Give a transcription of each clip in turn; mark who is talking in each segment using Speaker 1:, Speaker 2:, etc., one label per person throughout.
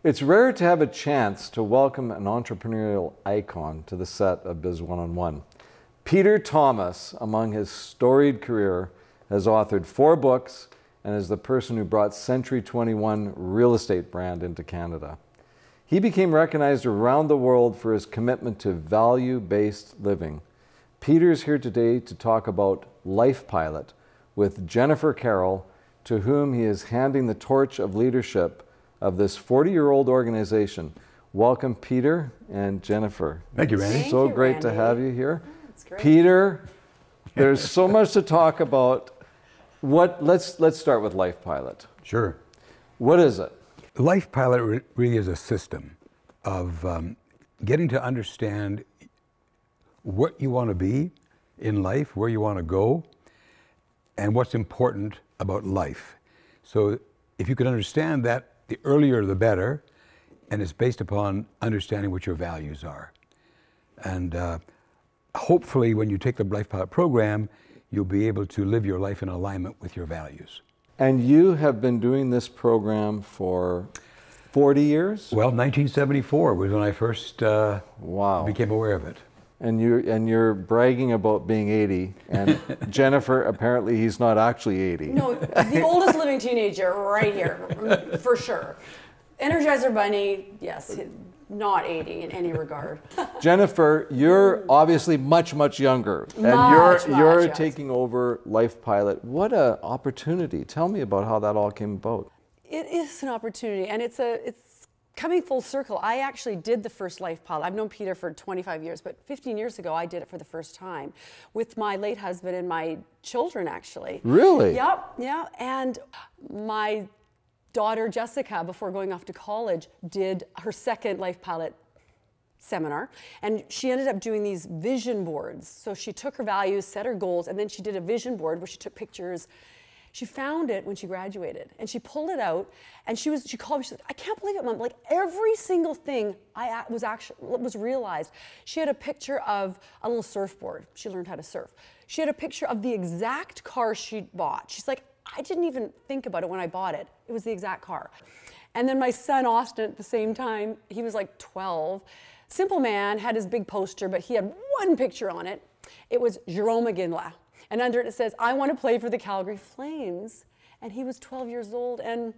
Speaker 1: It's rare to have a chance to welcome an entrepreneurial icon to the set of Biz One-on-One. Peter Thomas, among his storied career, has authored 4 books and is the person who brought Century 21 real estate brand into Canada. He became recognized around the world for his commitment to value-based living. Peter's here today to talk about LifePilot with Jennifer Carroll, to whom he is handing the torch of leadership of this 40-year-old organization. Welcome, Peter and Jennifer.
Speaker 2: Thank you, Randy.
Speaker 1: It's so great to have you here.
Speaker 3: That's great.
Speaker 1: Peter, there's so much to talk about. Let's start with LifePilot.
Speaker 2: Sure.
Speaker 1: What is it?
Speaker 2: LifePilot really is a system of getting to understand what you want to be in life, where you want to go, and what's important about life. So if you can understand that, the earlier the better, and it's based upon understanding what your values are. And hopefully when you take the LifePilot program, you'll be able to live your life in alignment with your values.
Speaker 1: And you have been doing this program for 40 years?
Speaker 2: Well, 1974 was when I first became aware of it.
Speaker 1: And you're bragging about being 80, and Jennifer, apparently he's not actually 80.
Speaker 3: No, the oldest living teenager right here, for sure. Energizer Bunny, yes, not 80 in any regard.
Speaker 1: Jennifer, you're obviously much, much younger, and you're taking over LifePilot. What an opportunity. Tell me about how that all came about.
Speaker 3: It is an opportunity, and it's coming full circle. I actually did the first LifePilot. I've known Peter for 25 years, but 15 years ago I did it for the first time with my late husband and my children, actually.
Speaker 1: Really?
Speaker 3: Yep, yeah. And my daughter Jessica, before going off to college, did her second LifePilot seminar, and she ended up doing these vision boards. So she took her values, set her goals, and then she did a vision board where she took pictures. She found it when she graduated, and she pulled it out, and she called me, she said, I can't believe it, Mom. Like, every single thing was realized. She had a picture of a little surfboard. She learned how to surf. She had a picture of the exact car she bought. She's like, I didn't even think about it when I bought it. It was the exact car. And then my son, Austin, at the same time, he was like 12. Simple man, had his big poster, but he had one picture on it. It was Jerome McGinley. And under it says, I want to play for the Calgary Flames. And he was 12 years old, and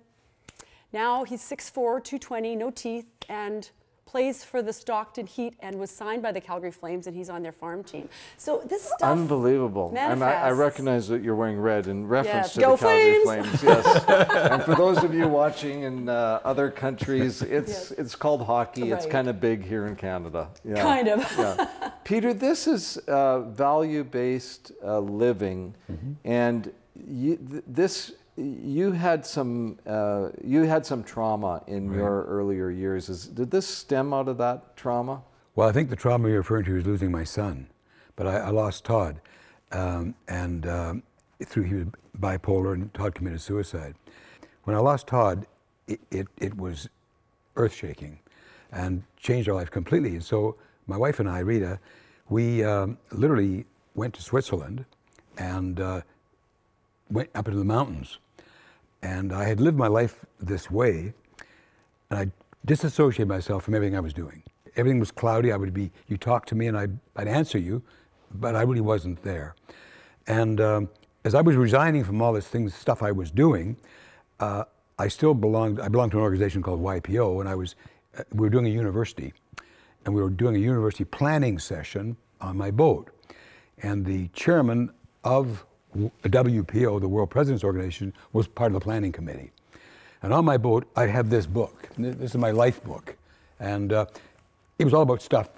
Speaker 3: now he's 6'4", 220, no teeth, and plays for the Stockton Heat and was signed by the Calgary Flames, and he's on their farm team. So this stuff
Speaker 1: unbelievable.
Speaker 3: manifests.
Speaker 1: And I recognize that you're wearing red in reference to
Speaker 3: Go
Speaker 1: the Calgary
Speaker 3: Flames!
Speaker 1: Flames. Yes. And for those of you watching in other countries, it's called hockey.
Speaker 3: Right.
Speaker 1: It's kind of big here in Canada. Yeah.
Speaker 3: Kind of.
Speaker 1: Yeah. Peter, this is value-based living, and you had some trauma in your earlier years. Did this stem out of that trauma?
Speaker 2: Well, I think the trauma you're referring to is losing my son, but I lost Todd, he was bipolar, and Todd committed suicide. When I lost Todd, it was earth-shaking and changed our life completely. And so my wife and I, Rita, we literally went to Switzerland and went up into the mountains. And I had lived my life this way, and I disassociated myself from everything I was doing. Everything was cloudy. You talked to me and I'd answer you, but I really wasn't there. And as I was resigning from all this stuff I was doing, I belonged to an organization called YPO, and we were doing a university, and we were doing a university planning session on my boat. And the chairman of WPO, the World Presidents Organization, was part of the planning committee. And on my boat, I had this book. This is my life book. And it was all about stuff,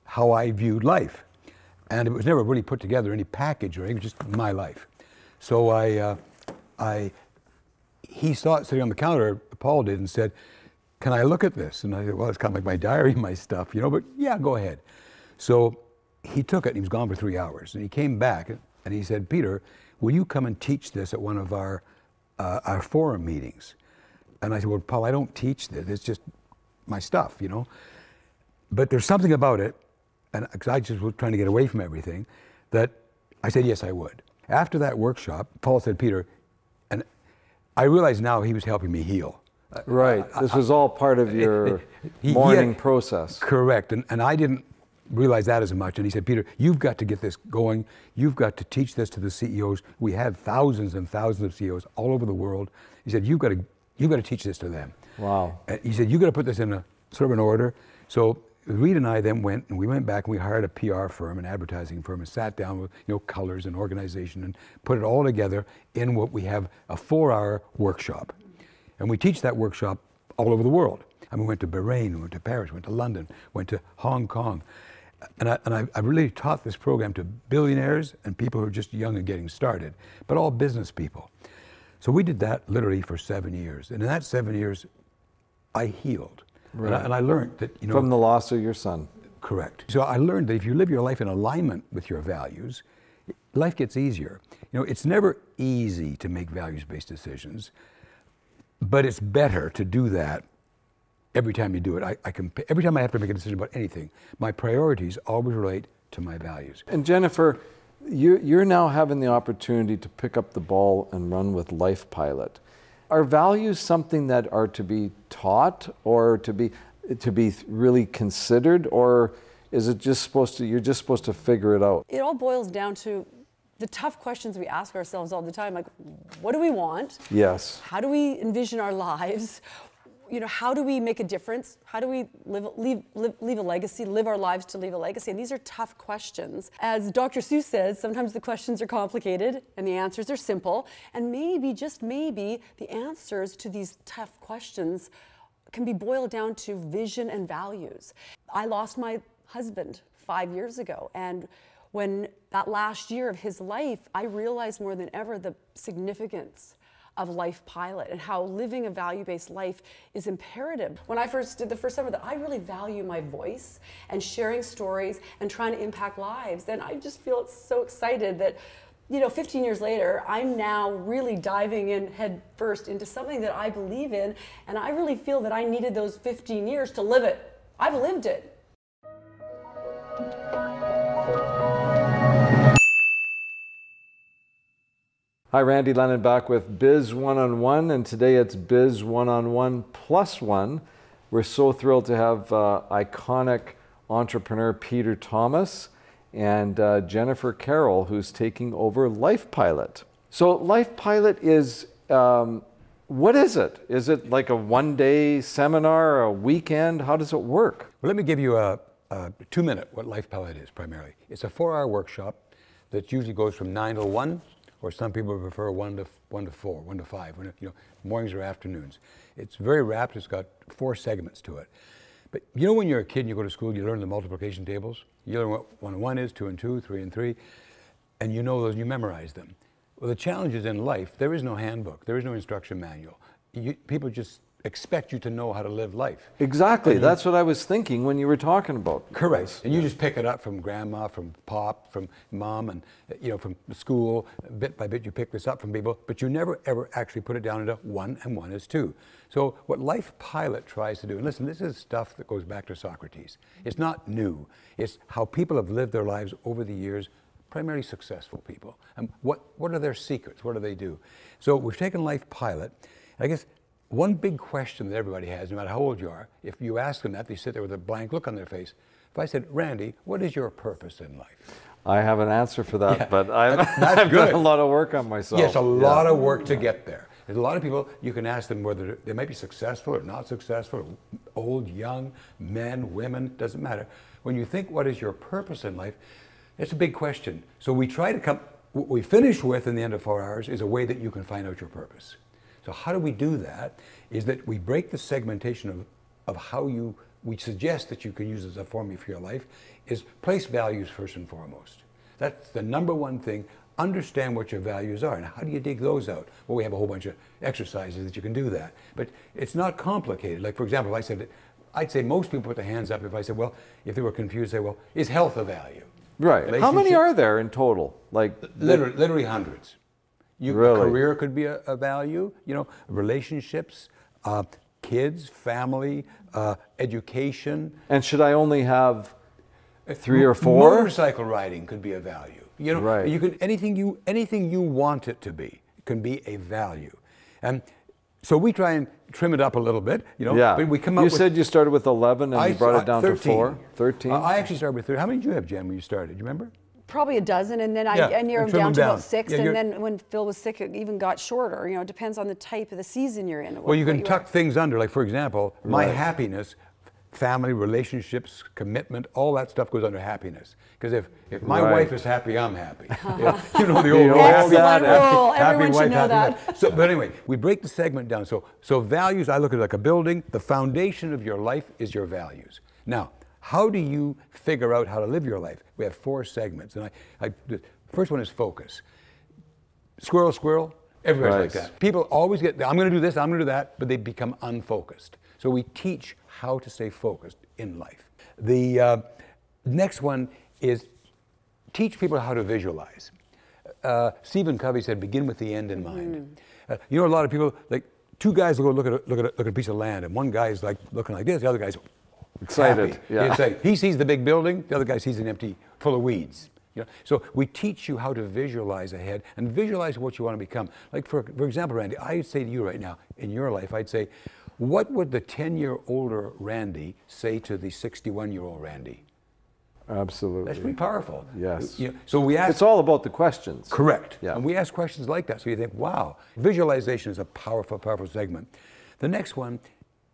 Speaker 2: how I viewed life. And it was never really put together, any package or anything, just my life. So he saw it sitting on the counter, Paul did, and said, can I look at this? And I said, well, it's kind of like my diary, my stuff, but yeah, go ahead. So he took it, and he was gone for 3 hours. And he came back, and he said, Peter, will you come and teach this at one of our forum meetings? And I said, well, Paul, I don't teach this. It's just my stuff, But there's something about it, and because I just was trying to get away from everything, that I said, yes, I would. After that workshop, Paul said, Peter, and I realize now he was helping me heal.
Speaker 1: Right. This was all part of your morning process.
Speaker 2: Correct. And I didn't realize that as much. And he said, Peter, you've got to get this going. You've got to teach this to the CEOs. We have thousands and thousands of CEOs all over the world. He said, you've got to teach this to them.
Speaker 1: Wow.
Speaker 2: He said, you've got to put this in a sort of an order. So Reed and I then went back and we hired a PR firm, an advertising firm, and sat down with colors and organization and put it all together in what we have a 4-hour workshop. And we teach that workshop all over the world. And we went to Bahrain, we went to Paris, went to London, went to Hong Kong. And I really taught this program to billionaires and people who are just young and getting started, but all business people. So we did that literally for 7 years. And in that 7 years, I healed. Right. And I learned that,
Speaker 1: From the loss of your son.
Speaker 2: Correct. So I learned that if you live your life in alignment with your values, life gets easier. It's never easy to make values-based decisions, but it's better to do that every time you do it. Every time I have to make a decision about anything, my priorities always relate to my values.
Speaker 1: And Jennifer, you're now having the opportunity to pick up the ball and run with LifePilot. Are values something that are to be taught or to be really considered, or is it just you're just supposed to figure it out?
Speaker 3: It all boils down to the tough questions we ask ourselves all the time, like, what do we want?
Speaker 1: Yes.
Speaker 3: How do we envision our lives? How do we make a difference? How do we leave a legacy, live our lives to leave a legacy? And these are tough questions. As Dr. Seuss says, sometimes the questions are complicated and the answers are simple. And maybe, just maybe, the answers to these tough questions can be boiled down to vision and values. I lost my husband 5 years ago, and when that last year of his life, I realized more than ever the significance of LifePilot and how living a value-based life is imperative. When I first did the first summer, that I really value my voice and sharing stories and trying to impact lives. And I just feel so excited that 15 years later, I'm now really diving in head first into something that I believe in, and I really feel that I needed those 15 years to live it. I've lived it.
Speaker 1: Hi, Randy Lennon back with Biz One-on-One, and today it's Biz One-on-One Plus One. We're so thrilled to have iconic entrepreneur Peter Thomas and Jennifer Carroll, who's taking over LifePilot. So LifePilot is, what is it? Is it like a one-day seminar, a weekend? How does it work?
Speaker 2: Well, let me give you a 2-minute what LifePilot is primarily. It's a 4-hour workshop that usually goes from 9 to 1, or some people prefer 1 to 4, 1 to 5, mornings or afternoons. It's very wrapped. It's got 4 segments to it. But when you're a kid and you go to school, you learn the multiplication tables. You learn what 1 and 1 is, 2 and 2, 3 and 3, and you know those and you memorize them. Well, the challenge is in life, there is no handbook. There is no instruction manual. People just expect you to know how to live life.
Speaker 1: Exactly. That's what I was thinking when you were talking about.
Speaker 2: Correct. And you just pick it up from grandma, from pop, from mom, and from school. Bit by bit you pick this up from people, but you never ever actually put it down into 1 and 1 is 2. So what LifePilot tries to do, and listen, this is stuff that goes back to Socrates. It's not new. It's how people have lived their lives over the years, primarily successful people. And what are their secrets? What do they do? So we've taken LifePilot. I guess one big question that everybody has, no matter how old you are, if you ask them that, they sit there with a blank look on their face. If I said, Randy, what is your purpose in life?
Speaker 1: I have an answer for that, but I've done a lot of work on myself.
Speaker 2: Yes, a lot of work to get there. There's a lot of people, you can ask them whether they might be successful or not successful, old, young, men, women, doesn't matter. When you think, what is your purpose in life, it's a big question. So we try to what we finish with in the end of 4 hours is a way that you can find out your purpose. So how do we do that? Is that we break the segmentation of how we suggest that you can use as a formula for your life, is place values first and foremost. That's the #1 thing. Understand what your values are, and how do you dig those out? Well, we have a whole bunch of exercises that you can do that, but it's not complicated. Like, for example, I'd say most people put their hands up if I said, well, if they were confused, say, well, is health a value?
Speaker 1: Right. How many are there in total? Like
Speaker 2: literally hundreds.
Speaker 1: Really?
Speaker 2: Career could be a value, relationships, kids, family, education.
Speaker 1: And should I only have 3 or 4?
Speaker 2: Motorcycle riding could be a value.
Speaker 1: Right.
Speaker 2: You can anything you want it to be can be a value. And So we try and trim it up a little bit, you know.
Speaker 1: Yeah.
Speaker 2: But we come up
Speaker 1: you
Speaker 2: with,
Speaker 1: said you started with 11 and you brought it down
Speaker 2: 13.
Speaker 1: to 4? 13?
Speaker 2: I actually started with 13. How many did you have, Jen, when you started? Do you remember?
Speaker 3: Probably a dozen, and then I narrowed
Speaker 2: trim
Speaker 3: them down
Speaker 2: them
Speaker 3: to about 6.
Speaker 2: Yeah,
Speaker 3: and then when Phil was sick, it even got shorter. You know, it depends on the type of the season you're in.
Speaker 2: Well, you can tuck things under. Like, for example, my
Speaker 1: Right.
Speaker 2: happiness, family, relationships, commitment, all that stuff goes under happiness. Because if my
Speaker 1: Right.
Speaker 2: wife is happy, I'm happy. You know the old rule.
Speaker 3: Excellent rule.
Speaker 2: Happy
Speaker 3: Everyone should
Speaker 2: wife,
Speaker 3: know
Speaker 2: happy
Speaker 3: that.
Speaker 2: life. So, but anyway, we break the segment down. So values, I look at it like a building. The foundation of your life is your values. Now, how do you figure out how to live your life? We have 4 segments. And the first one is focus. Squirrel, squirrel, everybody's like that. People always get, I'm going to do this, I'm going to do that, but they become unfocused. So we teach how to stay focused in life. The next one is teach people how to visualize. Stephen Covey said, begin with the end in mind. You know, a lot of people, like 2 guys will go look at a piece of land, and one guy's like looking like this, the other guy's
Speaker 1: Excited.
Speaker 2: happy.
Speaker 1: Yeah.
Speaker 2: He sees the big building, the other guy sees an empty, full of weeds. You know? So we teach you how to visualize ahead and visualize what you want to become. Like for example, Randy, I'd say to you right now, in your life, I'd say, what would the 10-year-older Randy say to the 61-year-old Randy?
Speaker 1: Absolutely.
Speaker 2: That's pretty powerful.
Speaker 1: Yes.
Speaker 2: You know, so we ask.
Speaker 1: It's all about the questions.
Speaker 2: Correct.
Speaker 1: Yeah.
Speaker 2: And we ask questions like that, so you think, wow. Visualization is a powerful, powerful segment. The next one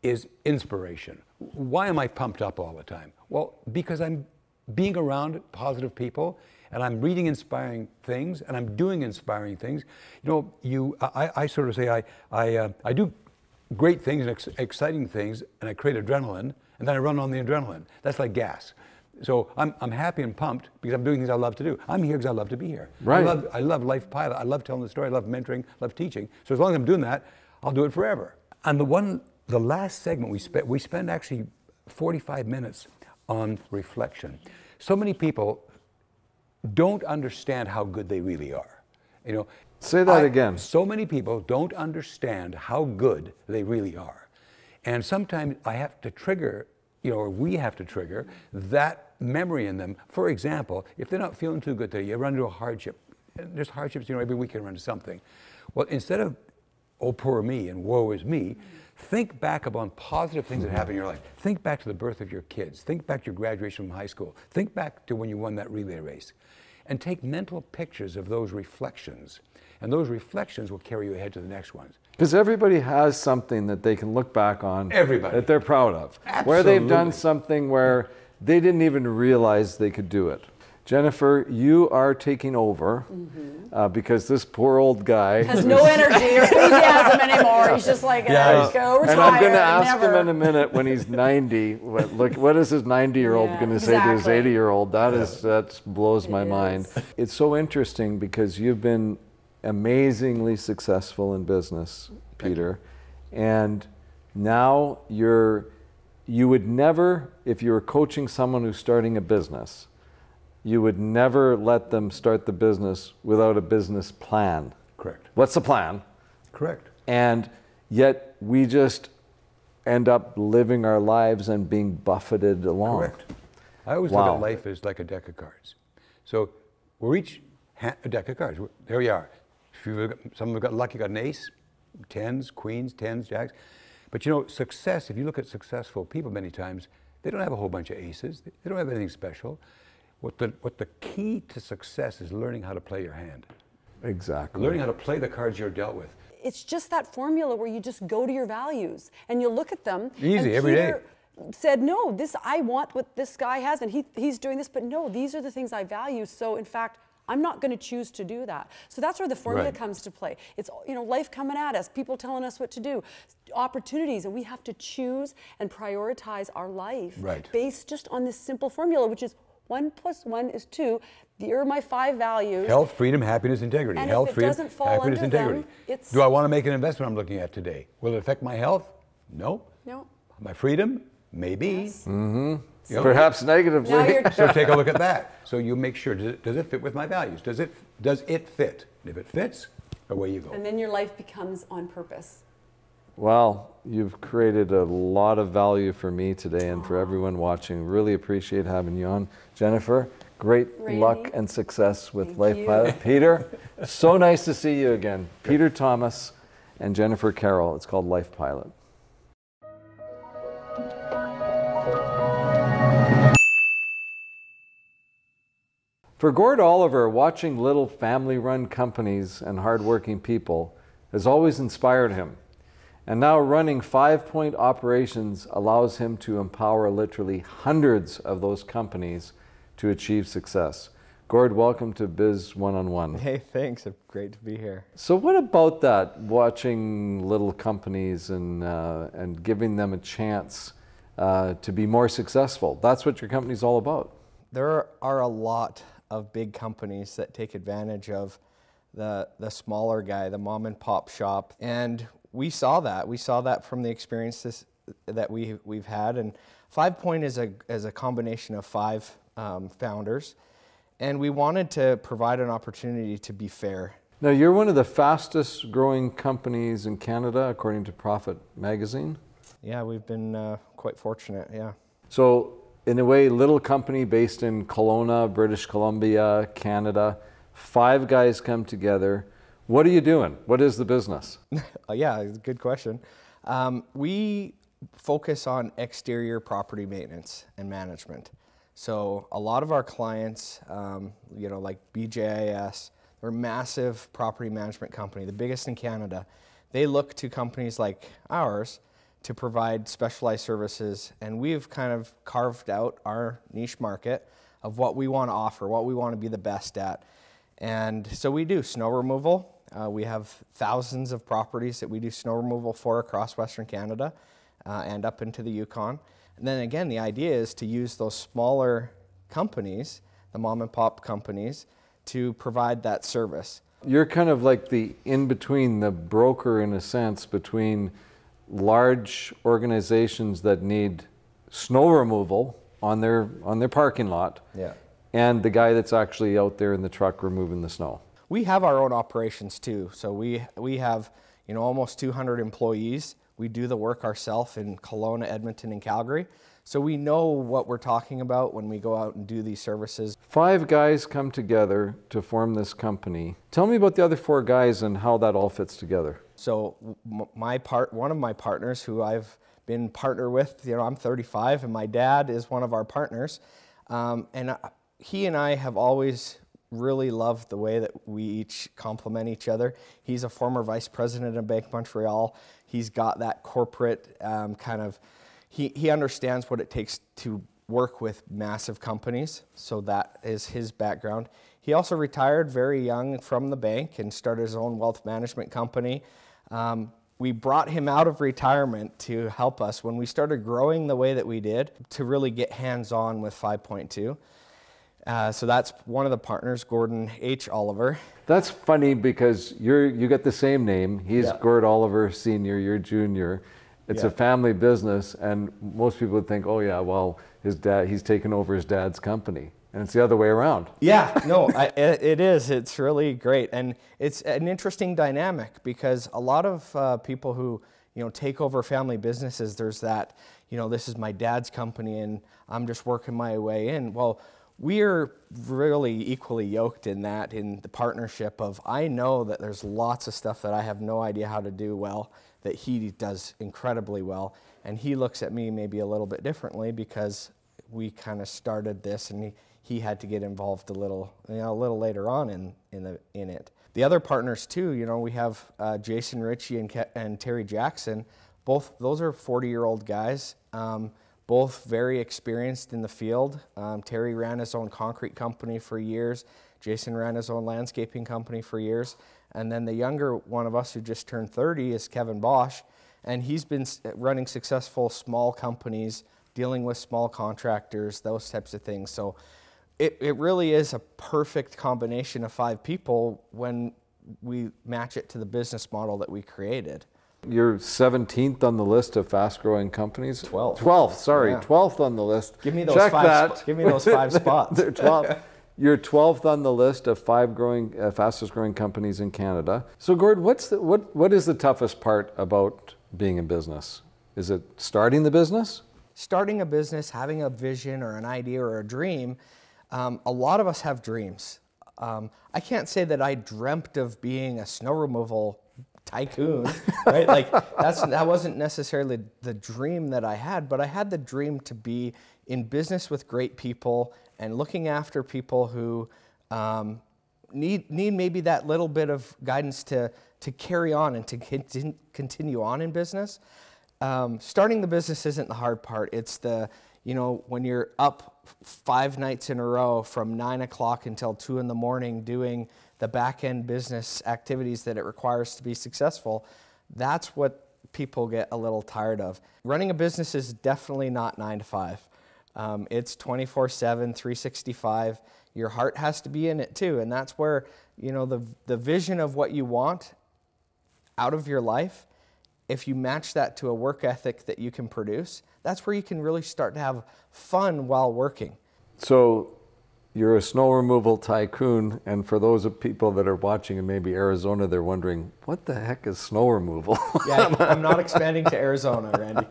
Speaker 2: is inspiration. Why am I pumped up all the time? Well, because I'm being around positive people, and I'm reading inspiring things, and I'm doing inspiring things. You know, I sort of say I do great things and exciting things, and I create adrenaline, and then I run on the adrenaline. That's like gas. So I'm happy and pumped because I'm doing things I love to do. I'm here because I love to be here.
Speaker 1: Right.
Speaker 2: I love LifePilot. I love telling the story. I love mentoring. I love teaching. So as long as I'm doing that, I'll do it forever. And the last segment we spend actually 45 minutes on reflection. So many people don't understand how good they really are. You know.
Speaker 1: Say that again.
Speaker 2: So many people don't understand how good they really are. And sometimes I have to trigger, you know, or we have to trigger that memory in them. For example, if they're not feeling too good today, you run into a hardship. And there's hardships, you know, every week you run into something. Well, instead of, oh, poor me and woe is me, think back upon positive things that happen in your life. Think back to the birth of your kids. Think back to your graduation from high school. Think back to when you won that relay race. And take mental pictures of those reflections. And those reflections will carry you ahead to the next ones.
Speaker 1: Because everybody has something that they can look back on.
Speaker 2: Everybody.
Speaker 1: That they're proud of.
Speaker 2: Absolutely.
Speaker 1: Where they've done something where they didn't even realize they could do it. Jennifer, you are taking over because this poor old guy
Speaker 3: has no energy or enthusiasm anymore. He's just like, go retire.
Speaker 1: And I'm going to ask him in a minute when he's 90. What is his 90-year-old going to say to his 80-year-old? That blows my mind. It's so interesting because you've been amazingly successful in business, Peter, and now you would never, if you were coaching someone who's starting a business, you would never let them start the business without a business plan.
Speaker 2: Correct.
Speaker 1: What's the plan?
Speaker 2: Correct.
Speaker 1: And yet we just end up living our lives and being buffeted along.
Speaker 2: Correct. I always look at life as like a deck of cards. So we're each a deck of cards. There we are. Some of them got lucky, got an ace, 10s, queens, 10s, jacks. But you know, success, if you look at successful people many times, they don't have a whole bunch of aces. They don't have anything special. What the key to success is learning how to play your hand.
Speaker 1: Exactly.
Speaker 2: Learning how to play the cards you're dealt with.
Speaker 3: It's just that formula where you just go to your values and you look at them.
Speaker 2: Easy, every day.
Speaker 3: Said, no, I want what this guy has, and he's doing this, but no, these are the things I value. So in fact, I'm not going to choose to do that. So that's where the formula comes to play. It's, you know, life coming at us, people telling us what to do, opportunities, and we have to choose and prioritize our life based just on this simple formula, which is 1 + 1 is 2. Here are my 5 values.
Speaker 2: Health, freedom, happiness, integrity.
Speaker 3: And
Speaker 2: Health,
Speaker 3: if it
Speaker 2: freedom,
Speaker 3: doesn't fall
Speaker 2: happiness,
Speaker 3: under
Speaker 2: integrity.
Speaker 3: them, it's...
Speaker 2: Do I want to make an investment I'm looking at today? Will it affect my health? No.
Speaker 3: No.
Speaker 2: My freedom? Maybe.
Speaker 3: Yes.
Speaker 1: Mm-hmm.
Speaker 3: So
Speaker 1: perhaps negatively.
Speaker 2: So take a look at that. So you make sure, does it fit with my values? Does it fit? If it fits, away you go.
Speaker 3: And then your life becomes on purpose.
Speaker 1: Well, you've created a lot of value for me today and for everyone watching. Really appreciate having you on. Jennifer, great luck and success with LifePilot. Peter, so nice to see you again. Peter Thomas. and Jennifer Carroll. It's called LifePilot. For Gord Oliver, watching little family-run companies and hardworking people has always inspired him. And now running 5 Point operations allows him to empower literally hundreds of those companies to achieve success. Gord, welcome to Biz One-on-One.
Speaker 4: Hey, thanks. It's great to be here.
Speaker 1: So what about that, watching little companies and giving them a chance to be more successful? That's what your company's all about.
Speaker 4: There are a lot of big companies that take advantage of the smaller guy, the mom and pop shop. And we saw that. We saw that from the experiences that we've had. And 5 Point is a combination of 5 founders. And we wanted to provide an opportunity to be fair.
Speaker 1: Now, you're one of the fastest growing companies in Canada, according to Profit Magazine.
Speaker 4: Yeah, we've been quite fortunate, yeah.
Speaker 1: So, in a way, little company based in Kelowna, British Columbia, Canada. 5 guys come together. What are you doing? What is the business?
Speaker 4: Yeah, good question. We focus on exterior property maintenance and management. So a lot of our clients, like BJIS, they're a massive property management company, the biggest in Canada. They look to companies like ours to provide specialized services, and we've kind of carved out our niche market of what we want to offer, what we want to be the best at. And so we do snow removal. We have thousands of properties that we do snow removal for across Western Canada and up into the Yukon. And then again, the idea is to use those smaller companies, the mom and pop companies, to provide that service.
Speaker 1: You're kind of like the in-between, the broker in a sense, between large organizations that need snow removal on their parking lot,
Speaker 4: yeah,
Speaker 1: and the guy that's actually out there in the truck removing the snow.
Speaker 4: We have our own operations too. So we have almost 200 employees. We do the work ourselves in Kelowna, Edmonton, and Calgary. So we know what we're talking about when we go out and do these services. 5
Speaker 1: guys come together to form this company. Tell me about the other 4 guys and how that all fits together.
Speaker 4: So one of my partners who I've been partner with, I'm 35 and my dad is one of our partners. He and I have always really loved the way that we each complement each other. He's a former vice president of Bank Montreal. He's got that corporate he understands what it takes to work with massive companies, so that is his background. He also retired very young from the bank and started his own wealth management company. We brought him out of retirement to help us when we started growing the way that we did, to really get hands-on with 5.2. So that's one of the partners, Gordon H. Oliver.
Speaker 1: That's funny because you got the same name. He's Gord Oliver Sr., you're Junior. It's a family business, and most people would think, oh yeah, well, he's taken over his dad's company. And it's the other way around.
Speaker 4: Yeah, no, it is. It's really great. And it's an interesting dynamic because a lot of people who, take over family businesses, there's that, this is my dad's company and I'm just working my way in. Well, we're really equally yoked in the partnership of, I know that there's lots of stuff that I have no idea how to do well, that he does incredibly well. And he looks at me maybe a little bit differently because we kind of started this and he had to get involved a little later on in it. The other partners too, we have Jason Ritchie and Terry Jackson. Both those are 40-year-old guys, both very experienced in the field. Terry ran his own concrete company for years. Jason ran his own landscaping company for years. And then the younger one of us who just turned 30 is Kevin Bosch, and he's been running successful small companies, dealing with small contractors, those types of things. So it really is a perfect combination of 5 people when we match it to the business model that we created.
Speaker 1: You're 17th on the list of fast-growing companies?
Speaker 4: 12th.
Speaker 1: 12th, sorry,
Speaker 4: Yeah.
Speaker 1: 12th on the list.
Speaker 4: Give me those
Speaker 1: Check
Speaker 4: 5
Speaker 1: that.
Speaker 4: Give me those 5 spots.
Speaker 1: They're 12. You're 12th on the list of 5 fastest growing companies in Canada. So Gord, what is the toughest part about being in business? Is it starting the business?
Speaker 4: Starting a business, having a vision or an idea or a dream, a lot of us have dreams. I can't say that I dreamt of being a snow removal tycoon, right? Like that wasn't necessarily the dream that I had, but I had the dream to be in business with great people and looking after people who need maybe that little bit of guidance to carry on and to continue on in business. Starting the business isn't the hard part. It's when you're up 5 nights in a row from 9 o'clock until 2 in the morning doing the back-end business activities that it requires to be successful, that's what people get a little tired of. Running a business is definitely not 9 to 5. It's 24/7, 365. Your heart has to be in it too, and that's where the vision of what you want out of your life, if you match that to a work ethic that you can produce, that's where you can really start to have fun while working.
Speaker 1: So you're a snow removal tycoon, and for those of people that are watching in maybe Arizona, they're wondering, what the heck is snow removal?
Speaker 4: Yeah, I'm not expanding to Arizona, Randy.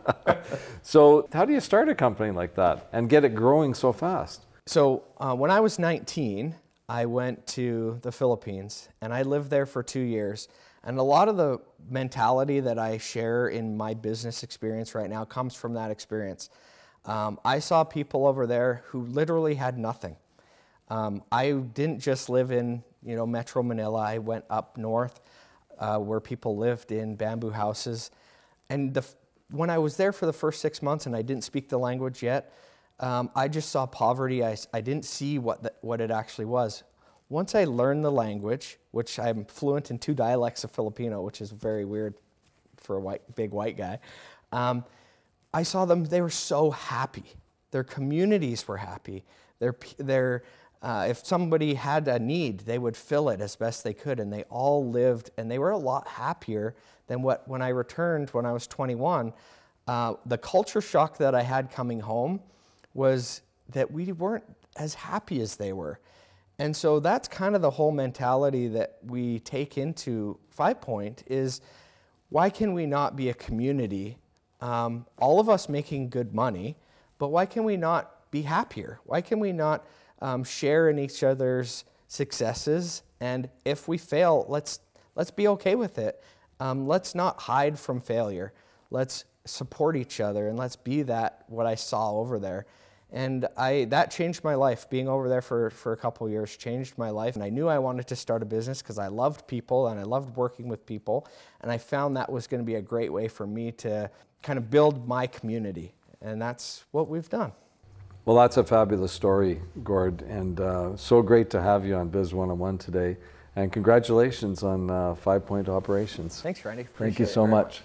Speaker 1: So how do you start a company like that and get it growing so fast?
Speaker 4: So when I was 19, I went to the Philippines, and I lived there for 2 years. And a lot of the mentality that I share in my business experience right now comes from that experience. I saw people over there who literally had nothing. I didn't just live in Metro Manila. I went up north where people lived in bamboo houses. And when I was there for the first 6 months and I didn't speak the language yet, I just saw poverty. I didn't see what it actually was. Once I learned the language, which I'm fluent in 2 dialects of Filipino, which is very weird for a big white guy, I saw them, they were so happy. Their communities were happy. If somebody had a need, they would fill it as best they could, and they all lived, and they were a lot happier than when I returned when I was 21. The culture shock that I had coming home was that we weren't as happy as they were. And so that's kind of the whole mentality that we take into 5 Point is, why can we not be a community, all of us making good money, but why can we not be happier? Why can we not share in each other's successes? And if we fail, let's be okay with it. Let's not hide from failure. Let's support each other, and let's be what I saw over there. And that changed my life. Being over there for a couple of years changed my life. And I knew I wanted to start a business because I loved people and I loved working with people. And I found that was going to be a great way for me to kind of build my community. And that's what we've done.
Speaker 1: Well, that's a fabulous story, Gord. And so great to have you on Biz 101 today. And congratulations on 5 Point Operations.
Speaker 4: Thanks, Randy.
Speaker 1: Thank you so much.